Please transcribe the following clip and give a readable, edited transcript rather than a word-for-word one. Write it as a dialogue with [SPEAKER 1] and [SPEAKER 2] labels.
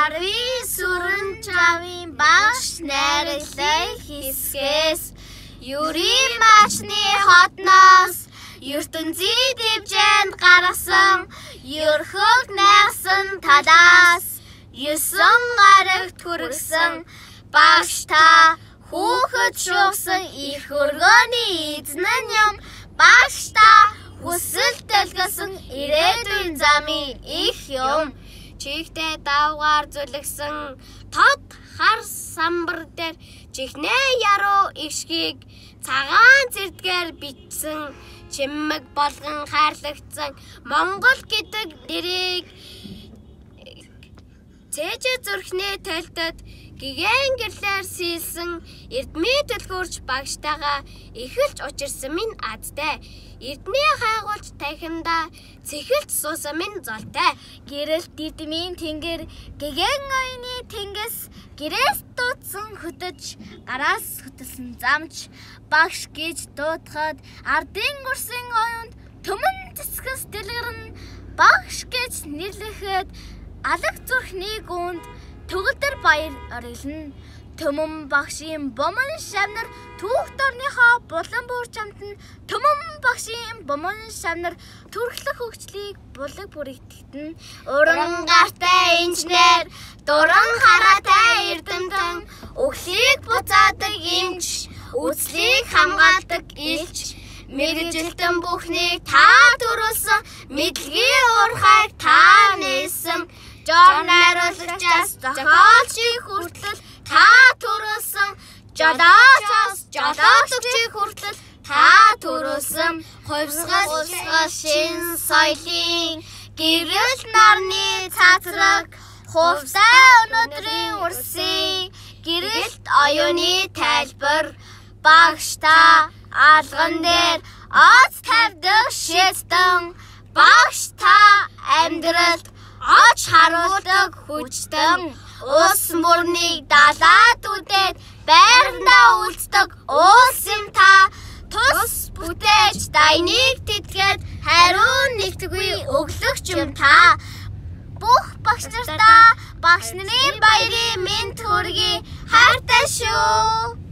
[SPEAKER 1] Арвын сүрэн чавын багш найрлал хэсгээс Юрийн мачны хотноос ертөнцийн дэвжээнд гаргасан ерхөг найгсан талаас 9 гарагт хүргэсэн багш та хүүхэд шугсан их өргөний эзэн нь юм багш та хүсэл дэлгэсэн ирээдүйн замын их юм чигтээ давгаар зүлгсэн тод хар самбар дээр чихнээ яруу ишгийг цагаан зэрдгээр бичсэн чимэг болгон хайрлагдсан Монгол гэдэг нэрийг цээжэ зүрхний тайлтад гигэн гэрлээр сийлсэн Эрдмийн төлхөөрч багштайгаа эхэлж учирсан минь азтай Эрдний хайгуулж тахимда цэхэлж суусан минь золтой гэрэлт дидмийн тэнгэр гигэн ойны тэнгис гэрээс дуудсан хөтөж гараас хөтөлсөн замч багш гэж дуудахад ардын гүрсийн оюунд төмөн цэцгэс дэлгэрэн багш гэж нэрлэхэд алаг зүрхний гүнд төгөлдөр баяр орилно төмөн багшийн бомон шавнар түүхт орныхоо булан бүр чамтан төмөн багшийн бомон шавнар төрөлх хөгжлийг булаг бүрэгдэхтэн уран гартай инженер дуран хараатай эрдэмтэн өглийг буцаадаг эмч үзлийг хамгаалдаг илч мэргэжилтэн бүхнийг та төрүүлсэн мэдлэгийн уурхайг та нээсэн Жон найруулагчаас зохиолчийг хүртэл та төрүүлсэн жолоочийг хүртэл та төрүүлсэн хувьсгал шин соёлын гэрэл нарны цацраг хувьсаа өнөөдрийн урсын гэрэлт оюуны тайлбар багш та алган дээр оц тавьдаг шээстэн багш та амьдралд оч харуулдаг хүчтэн ус мөрнийг далаад үдээд байрандаа үлддэг уус юм та тус бүтээж дайныг тэтгэхэд хариу нэгтгүй өглөгч юм та бүх багш нартаа багш нарын баярын мэнд хүргэе хайртай шүү